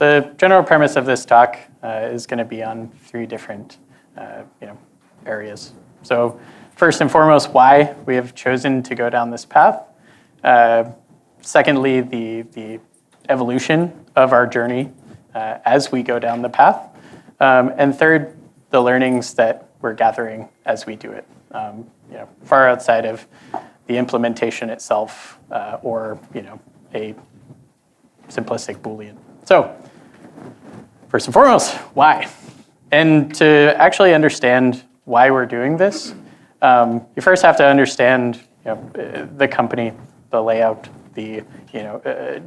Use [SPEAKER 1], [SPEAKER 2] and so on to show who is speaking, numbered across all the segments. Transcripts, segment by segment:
[SPEAKER 1] the general premise of this talk is going to be on 3 different areas. So first and foremost, why we have chosen to go down this path. Secondly, the evolution of our journey as we go down the path. And third, the learnings that we're gathering as we do it, far outside of the implementation itself or a simplistic Boolean. So first and foremost, why? And to actually understand why we're doing this, you first have to understand the company, the layout, the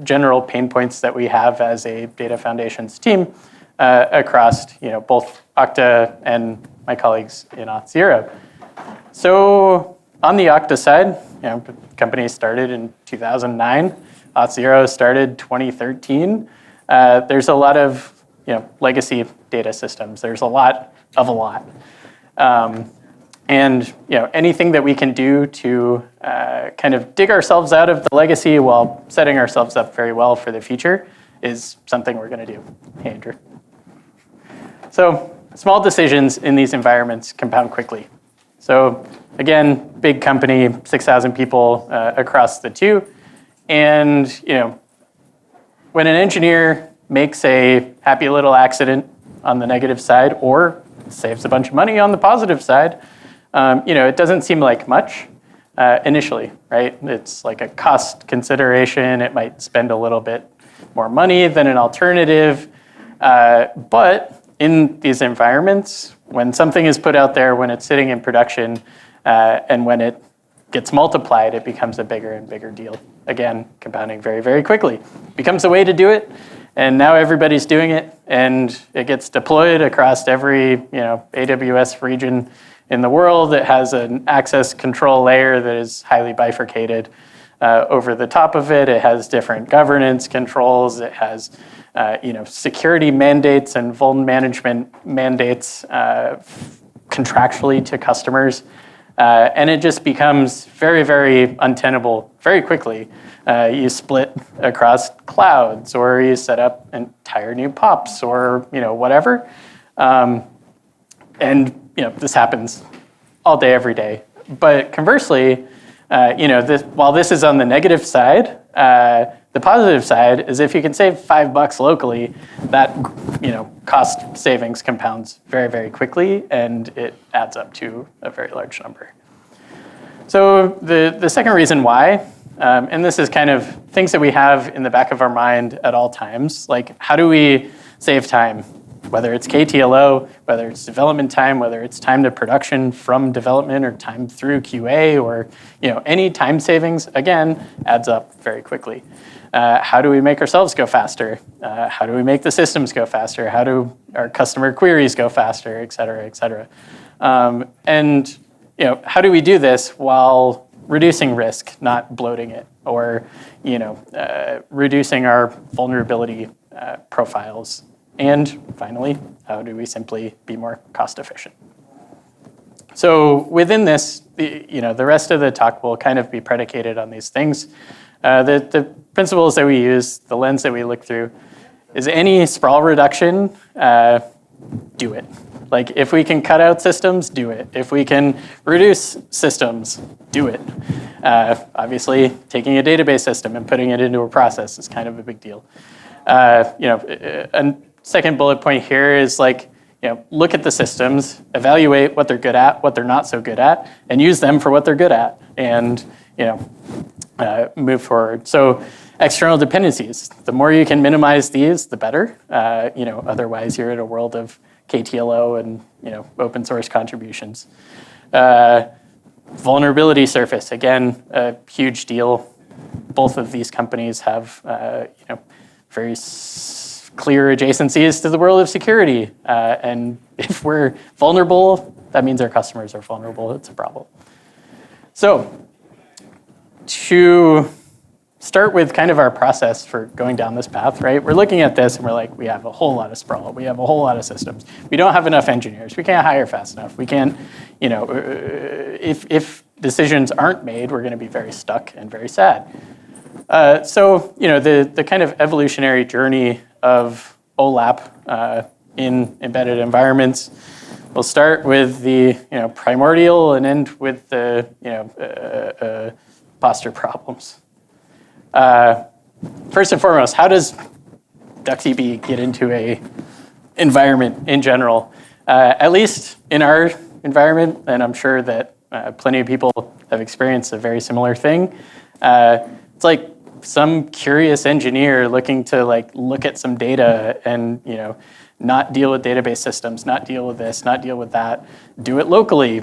[SPEAKER 1] general pain points that we have as a data foundations team across both Okta and my colleagues in Auth0. So on the Okta side, the company started in 2009. Auth0 started 2013. There's a lot of legacy data systems. There's a lot of a lot. And anything that we can do to kind of dig ourselves out of the legacy while setting ourselves up very well for the future is something we're going to do. Hey, Andrew. So small decisions in these environments compound quickly. So again, big company, 6,000 people across the 2. And when an engineer makes a happy little accident on the negative side or saves a bunch of money on the positive side, it doesn't seem like much initially, right? It's like a cost consideration. It might spend a little bit more money than an alternative. But in these environments, when something is put out there, when it's sitting in production, and when it gets multiplied, it becomes a bigger and bigger deal. Again, compounding very, very quickly. Becomes a way to do it, and now everybody's doing it, and it gets deployed across every AWS region in the world. It has an access control layer that is highly bifurcated over the top of it. It has different governance controls. It has security mandates and vuln management mandates contractually to customers. And it just becomes very, very untenable very quickly. You split across clouds, or you set up entire new POPs, or whatever. And this happens all day, every day. But conversely, while this is on the negative side, the positive side is if you can save $5 locally, that cost savings compounds very, very quickly, and it adds up to a very large number. So the second reason why, and this is kind of things that we have in the back of our mind at all times, like how do we save time? Whether it's KTLO, whether it's development time, whether it's time to production from development or time through QA, or any time savings, again, adds up very quickly. How do we make ourselves go faster? How do we make the systems go faster? How do our customer queries go faster, et cetera, et cetera? And how do we do this while reducing risk, not bloating it, or reducing our vulnerability profiles? And finally, how do we simply be more cost efficient? So within this, the rest of the talk will kind of be predicated on these things. The principles that we use, the lens that we look through, is any sprawl reduction, do it. Like if we can cut out systems, do it. If we can reduce systems, do it. Obviously, taking a database system and putting it into a process is kind of a big deal. A second bullet point here is look at the systems, evaluate what they're good at, what they're not so good at, and use them for what they're good at, and move forward. So external dependencies, the more you can minimize these, the better. Otherwise you're in a world of KTLO and open source contributions. Vulnerability surface, again, a huge deal. Both of these companies have very clear adjacencies to the world of security. And if we're vulnerable, that means our customers are vulnerable. It's a problem. So to start with kind of our process for going down this path, right? We're looking at this and we're like, we have a whole lot of sprawl. We have a whole lot of systems. We don't have enough engineers. We can't hire fast enough. We can't, if decisions aren't made, we're going to be very stuck and very sad. So the kind of evolutionary journey of OLAP in embedded environments. We'll start with the primordial and end with the posture problems. First and foremost, how does DuckDB get into a environment in general? At least in our environment, and I'm sure that plenty of people have experienced a very similar thing. It's like some curious engineer looking to look at some data and not deal with database systems, not deal with this, not deal with that, do it locally.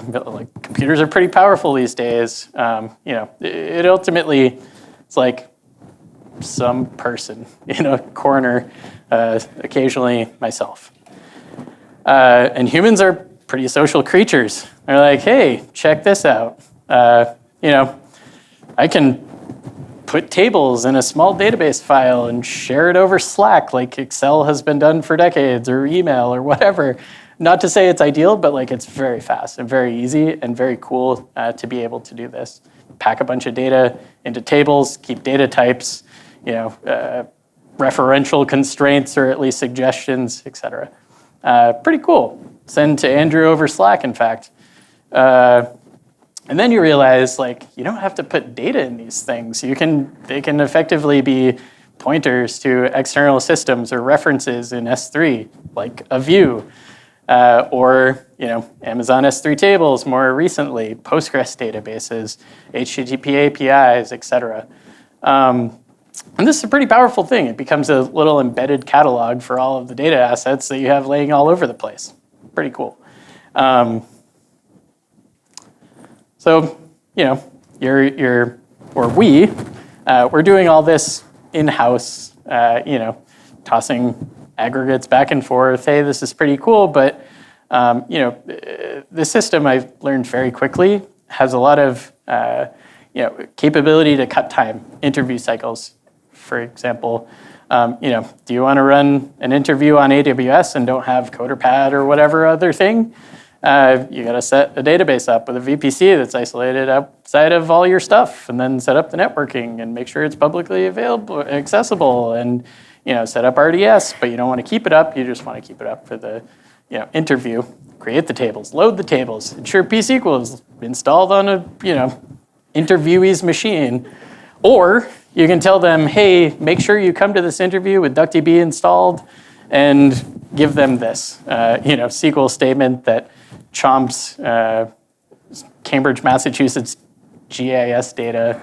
[SPEAKER 1] Computers are pretty powerful these days. It ultimately, it's like some person in a corner, occasionally myself. And humans are pretty social creatures. They're like, hey, check this out. I can put tables in a small database file and share it over Slack like Excel has been done for decades, or email, or whatever. Not to say it's ideal, but it's very fast and very easy and very cool to be able to do this. Pack a bunch of data into tables, keep data types, referential constraints or at least suggestions, et cetera. Pretty cool. Send to Andrew over Slack, in fact. And then you realize, you don't have to put data in these things. They can effectively be pointers to external systems or references in S3, like a view, or Amazon S3 tables more recently, Postgres databases, HTTP APIs, et cetera. And this is a pretty powerful thing. It becomes a little embedded catalog for all of the data assets that you have laying all over the place. Pretty cool. So, we're doing all this in-house, tossing aggregates back and forth. Hey, this is pretty cool, but the system, I've learned very quickly, has a lot of capability to cut time, interview cycles. For example, do you want to run an interview on AWS and don't have CoderPad or whatever other thing? You got to set a database up with a VPC that's isolated outside of all your stuff, and then set up the networking and make sure it's publicly available, accessible, and set up RDS. But you don't want to keep it up. You just want to keep it up for the interview. Create the tables, load the tables, ensure pSQL is installed on a interviewee's machine, or you can tell them, hey, make sure you come to this interview with DuckDB installed, and give them this SQL statement that chomps Cambridge, Massachusetts GIS data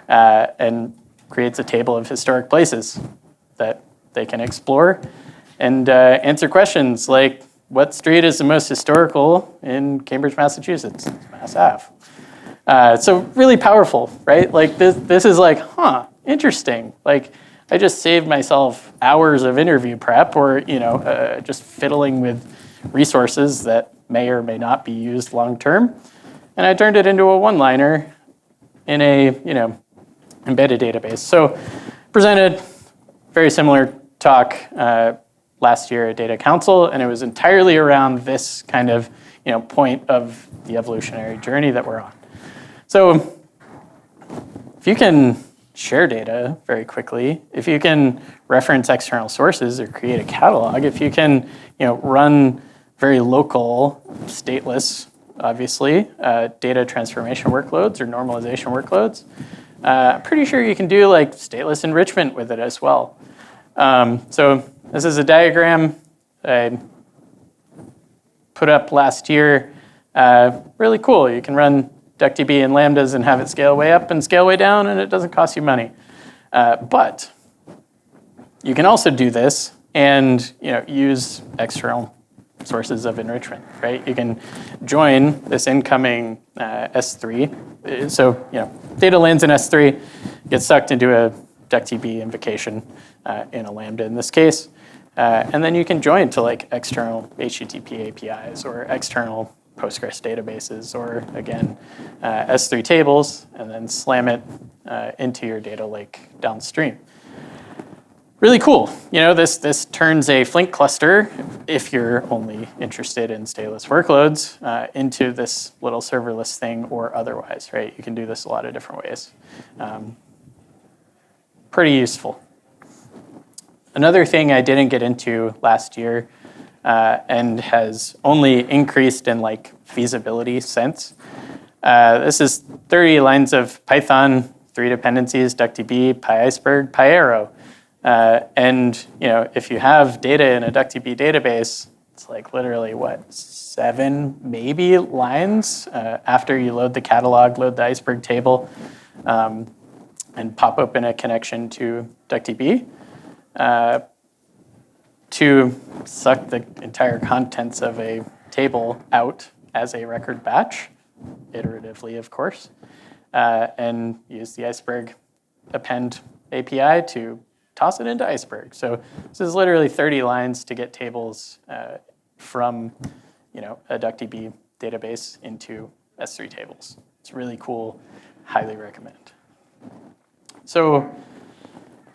[SPEAKER 1] and creates a table of historic places that they can explore and answer questions like, what street is the most historical in Cambridge, Massachusetts? Mass Ave. So really powerful, right? This is interesting. I just saved myself hours of interview prep, or just fiddling with resources that may or may not be used long term, and I turned it into a one-liner in a embedded database. So presented very similar talk last year at Data Council, and it was entirely around this kind of point of the evolutionary journey that we're on. So if you can share data very quickly, if you can reference external sources or create a catalog, if you can run very local, stateless, obviously, data transformation workloads or normalization workloads, I'm pretty sure you can do stateless enrichment with it as well. So this is a diagram I put up last year. Really cool. You can run DuckDB and Lambdas and have it scale way up and scale way down, and it doesn't cost you money. But you can also do this and use external sources of enrichment, right? You can join this incoming S3. So data lands in S3, gets sucked into a DuckDB invocation in a Lambda in this case, and then you can join to external HTTP APIs or external Postgres databases, or again, S3 tables, and then slam it into your data lake downstream. Really cool. This turns a Flink cluster, if you're only interested in stateless workloads, into this little serverless thing or otherwise, right? You can do this a lot of different ways. Pretty useful. Another thing I didn't get into last year and has only increased in like feasibility since. This is 30 lines of Python, 3 dependencies, DuckDB, PyIceberg, PyArrow. And if you have data in a DuckDB database, it's like literally, 7 maybe lines after you load the catalog, load the iceberg table, and pop open a connection to DuckDB to suck the entire contents of a table out as a record batch, iteratively, of course, and use the iceberg append API to toss it into iceberg. So this is literally 30 lines to get tables from a DuckDB database into S3 tables. It's really cool, highly recommend. So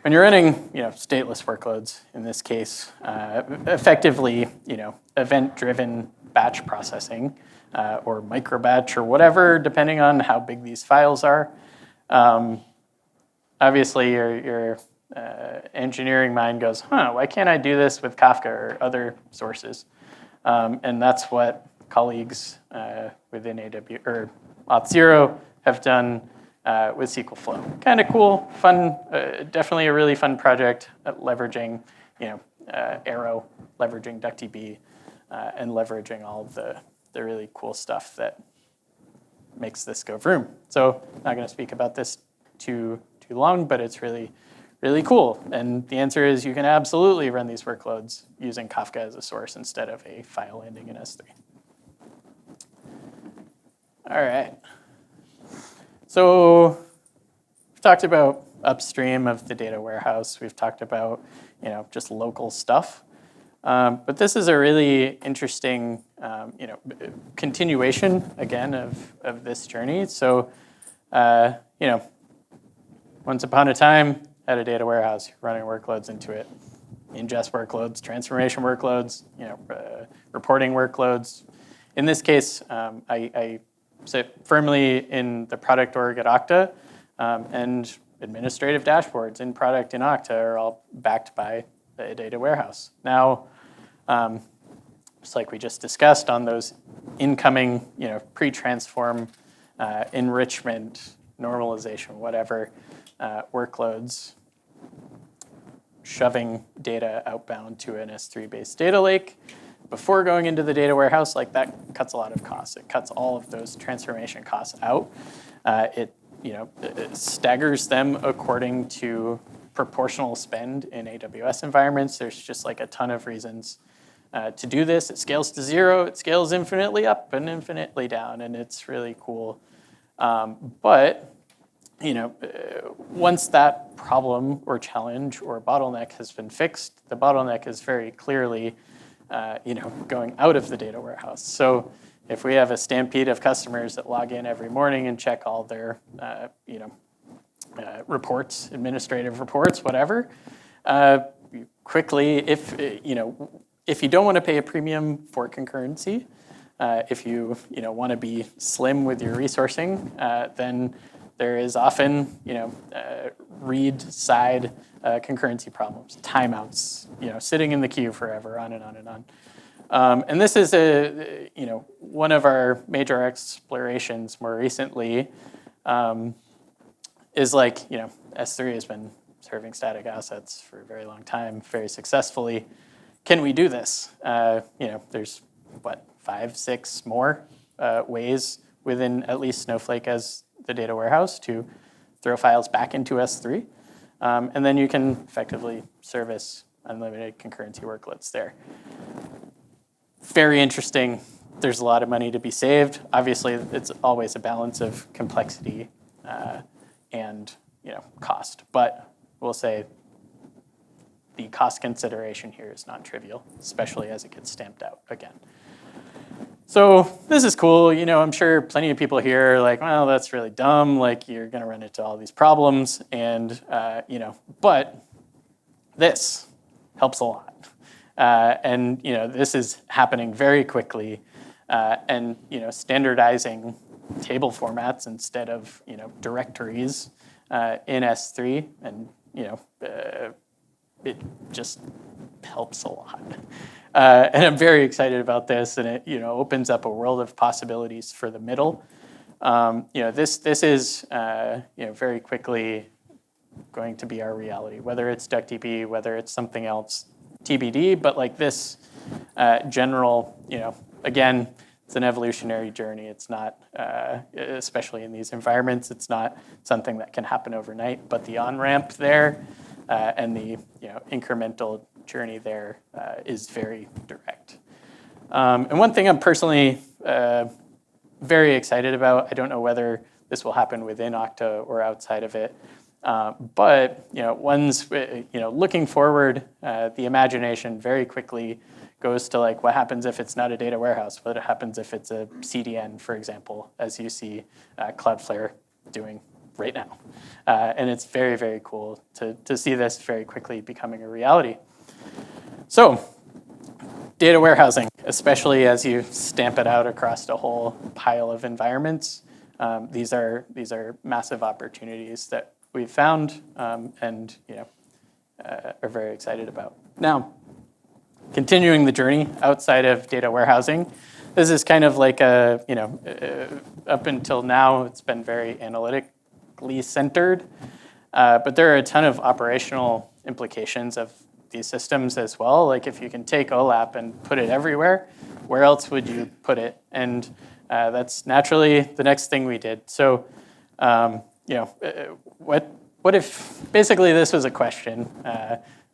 [SPEAKER 1] when you're running stateless workloads, in this case, effectively event-driven batch processing or microbatch or whatever, depending on how big these files are, obviously your engineering mind goes, why can't I do this with Kafka or other sources? And that's what colleagues within Auth0 have done with SQL Flow. Kind of cool, fun, definitely a really fun project at leveraging Arrow, leveraging DuckDB, and leveraging all of the really cool stuff that makes this go vroom. So I'm not going to speak about this too long, but it's really, really cool. And the answer is you can absolutely run these workloads using Kafka as a source instead of a file ending in S3. All right. So we've talked about upstream of the data warehouse. We've talked about just local stuff. But this is a really interesting continuation, again, of this journey. So once upon a time, had a data warehouse, running workloads into it, ingest workloads, transformation workloads, reporting workloads. In this case, I sit firmly in the product org at Okta, and administrative dashboards in product in Okta are all backed by a data warehouse. Now, just like we just discussed on those incoming, pre-transform, enrichment, normalization, whatever, workloads, shoving data outbound to an S3-based data lake before going into the data warehouse, like that cuts a lot of costs. It cuts all of those transformation costs out. It staggers them according to proportional spend in AWS environments. There's just like a ton of reasons to do this. It scales to 0. It scales infinitely up and infinitely down, and it's really cool. But once that problem or challenge or bottleneck has been fixed, the bottleneck is very clearly, going out of the data warehouse. So if we have a stampede of customers that log in every morning and check all their, reports, administrative reports, whatever, quickly, if you don't want to pay a premium for concurrency, if you want to be slim with your resourcing, then there is often read side concurrency problems, timeouts, sitting in the queue forever, on and on and on. And this is one of our major explorations more recently. Is like S3 has been serving static assets for a very long time, very successfully. Can we do this? There's 5, 6 more ways within at least Snowflake as the data warehouse to throw files back into S3. And then you can effectively service unlimited concurrency workloads there. Very interesting. There's a lot of money to be saved. Obviously, it's always a balance of complexity and cost. But we'll say the cost consideration here is non-trivial, especially as it gets stamped out again. So this is cool. I'm sure plenty of people here are like, well, that's really dumb. Like, you're going to run into all these problems. And, but this helps a lot. And, this is happening very quickly. And, standardizing table formats instead of, directories in S3 and, it just helps a lot. And I'm very excited about this, and it opens up a world of possibilities for the middle. This is very quickly going to be our reality, whether it's DuckDB, whether it's something else, TBD. But like this general, again, it's an evolutionary journey. It's not, especially in these environments, it's not something that can happen overnight. But the on-ramp there and the incremental journey there is very direct. And one thing I'm personally very excited about, I don't know whether this will happen within Okta or outside of it, but looking forward, the imagination very quickly goes to like what happens if it's not a data warehouse, what happens if it's a CDN, for example, as you see Cloudflare doing right now. And it's very, very cool to see this very quickly becoming a reality. So data warehousing, especially as you stamp it out across a whole pile of environments, these are massive opportunities that we've found and are very excited about. Now, continuing the journey outside of data warehousing, this is kind of like up until now, it's been very analytically centered, but there are a ton of operational implications of these systems as well. Like if you can take OLAP and put it everywhere, where else would you put it? And that's naturally the next thing we did. So, what if basically this was a question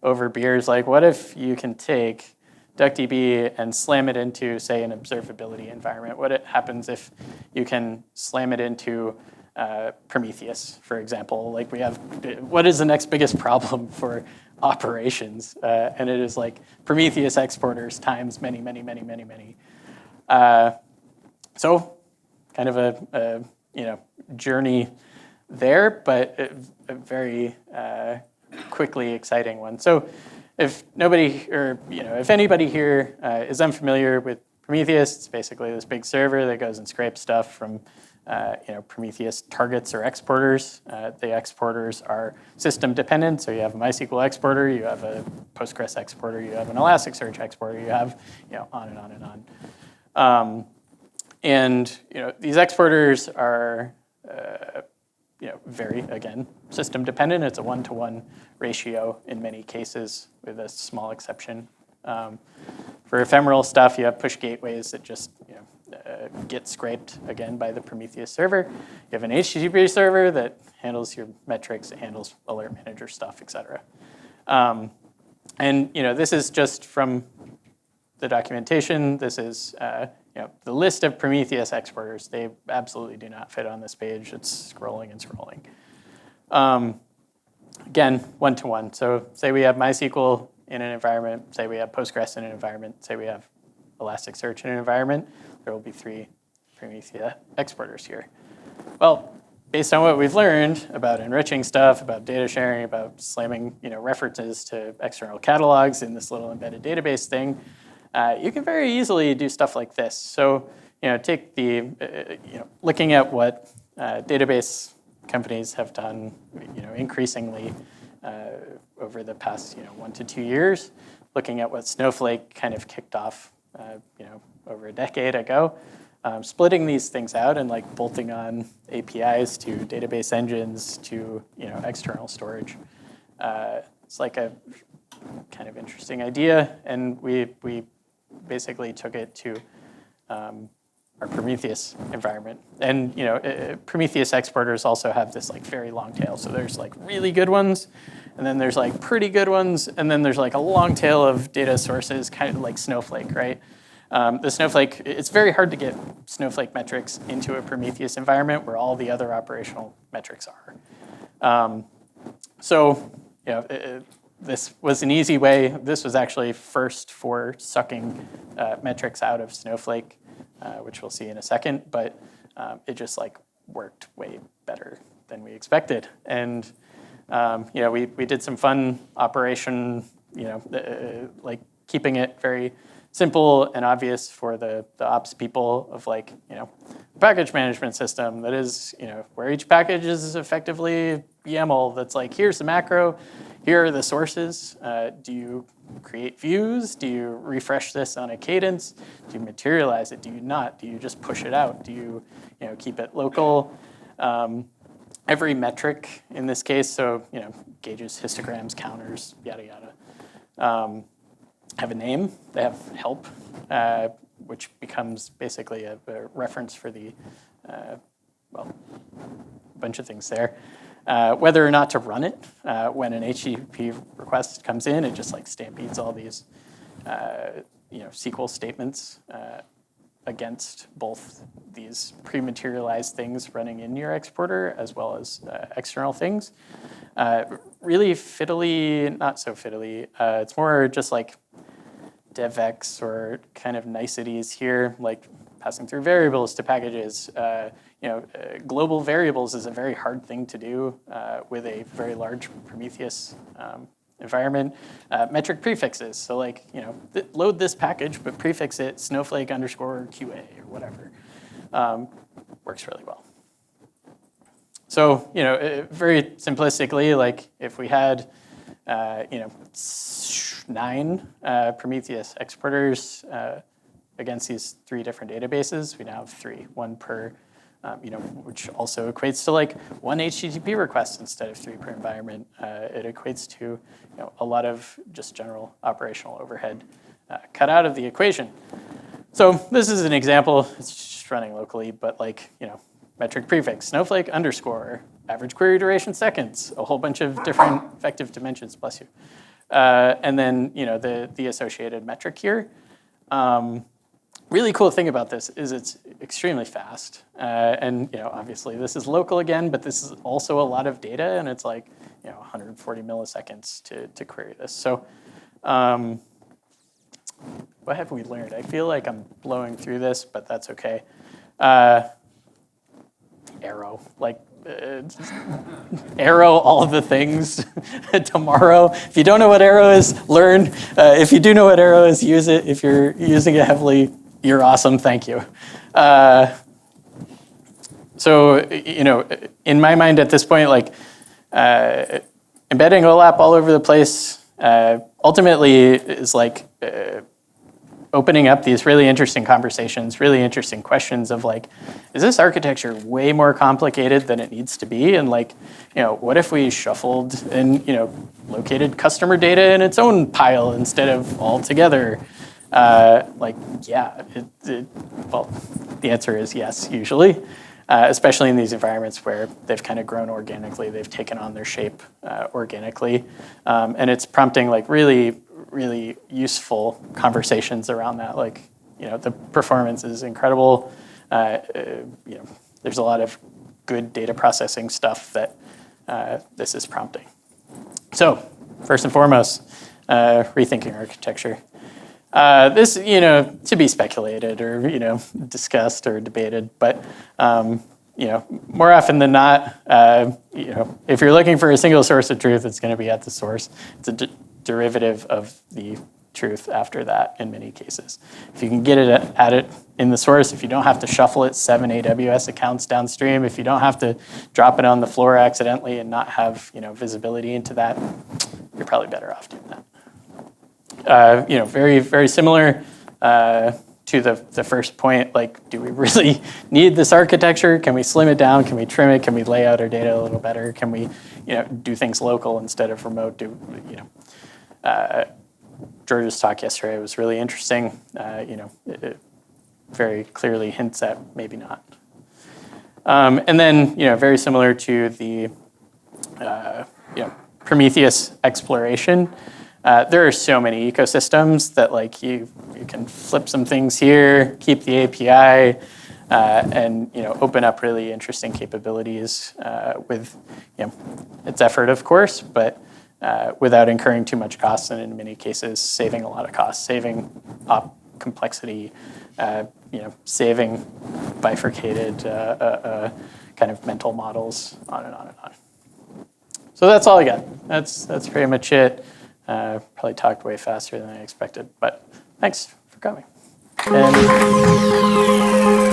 [SPEAKER 1] over beers? Like, what if you can take DuckDB and slam it into, say, an observability environment? What happens if you can slam it into Prometheus, for example? Like what is the next biggest problem for operations? And it is like Prometheus exporters times many, many, many, many, many. So kind of a journey there, but a very quickly exciting one. So if anybody here is unfamiliar with Prometheus, it's basically this big server that goes and scrapes stuff from Prometheus targets or exporters. The exporters are system dependent, so you have a MySQL exporter, you have a Postgres exporter, you have an Elasticsearch exporter, you have on and on and on. And these exporters are very, again, system dependent. It's a 1-to-1 ratio in many cases, with a small exception. For ephemeral stuff, you have push gateways that just get scraped again by the Prometheus server. You have an HTTP server that handles your metrics, it handles alert manager stuff, et cetera. And this is just from the documentation. This is the list of Prometheus exporters. They absolutely do not fit on this page. It's scrolling and scrolling. Again, 1-to-1. So say we have MySQL in an environment, say we have Postgres in an environment, say we have Elasticsearch in an environment, there will be 3 Prometheus exporters here. Well, based on what we've learned about enriching stuff, about data sharing, about slamming references to external catalogs in this little embedded database thing, you can very easily do stuff like this. So take the looking at what database companies have done increasingly over the past 1 to 2 years, looking at what Snowflake kind of kicked off over a decade ago, splitting these things out and like bolting on APIs to database engines to external storage. It's like a kind of interesting idea, and we basically took it to our Prometheus environment. And Prometheus exporters also have this like very long tail. So there's like really good ones, and then there's like pretty good ones, and then there's like a long tail of data sources, kind of like Snowflake, right? The Snowflake, it's very hard to get Snowflake metrics into a Prometheus environment where all the other operational metrics are. This was an easy way. This was actually first for sucking metrics out of Snowflake, which we'll see in a second, but it just like worked way better than we expected. And we did some fun operation, like keeping it very simple and obvious for the ops people of like, package management system that is, where each package is effectively YAML that's like, here's the macro, here are the sources. Do you create views? Do you refresh this on a cadence? Do you materialize it? Do you not? Do you just push it out? Do you, keep it local? Every metric in this case, so, gauges, histograms, counters, yada, yada, have a name. They have help, which becomes basically a reference for the, well, a bunch of things there. Whether or not to run it, when an HTTP request comes in, it just like stampedes all these, SQL statements against both these pre-materialized things running in your exporter as well as external things. Really fiddly, not so fiddly. It's more just like DevX or kind of niceties here, like passing through variables to packages. Global variables is a very hard thing to do with a very large Prometheus environment. Metric prefixes, so like, load this package, but prefix it snowflake underscore QA or whatever. Works really well. So, very simplistically, like if we had, 9 Prometheus exporters against these 3 different databases, we now have 3, 1 per, which also equates to like 1 HTTP request instead of 3 per environment. It equates to, a lot of just general operational overhead cut out of the equation. So this is an example. It's just running locally, but like, metric prefix, snowflake underscore, average query duration seconds, a whole bunch of different effective dimensions, bless you. And then, the associated metric here. Really cool thing about this is it's extremely fast. And, obviously this is local again, but this is also a lot of data, and it's like, 140 milliseconds to query this. So what have we learned? I feel like I'm blowing through this, but that's okay. Arrow, like Arrow all of the things tomorrow. If you don't know what Arrow is, learn. If you do know what Arrow is, use it. If you're using it heavily, you're awesome, thank you. So, in my mind at this point, like embedding OLAP all over the place ultimately is like opening up these really interesting conversations, really interesting questions of like, is this architecture way more complicated than it needs to be? And like, what if we shuffled and, located customer data in its own pile instead of all together? Yeah, well, the answer is yes, usually, especially in these environments where they've kind of grown organically, they've taken on their shape organically, and it's prompting like really useful conversations around that. Like, the performance is incredible. There's a lot of good data processing stuff that this is prompting. So, first and foremost, rethinking architecture. This, to be speculated or, discussed or debated, but, more often than not, if you're looking for a single source of truth, it's going to be at the source. It's a derivative of the truth after that in many cases. If you can get it at it in the source, if you don't have to shuffle it 7 AWS accounts downstream, if you don't have to drop it on the floor accidentally and not have visibility into that, you're probably better off doing that. Very, very similar to the first point, like, do we really need this architecture? Can we slim it down? Can we trim it? Can we lay out our data a little better? Can we do things local instead of remote? George's talk yesterday was really interesting. It very clearly hints at maybe not. And then, very similar to the Prometheus exploration. There are so many ecosystems that like you can flip some things here, keep the API, and open up really interesting capabilities with its effort, of course, but without incurring too much cost, and in many cases saving a lot of costs, saving op complexity, saving bifurcated kind of mental models, on and on and on. So that's all I got. That's pretty much it. Probably talked way faster than I expected, but thanks for for coming. And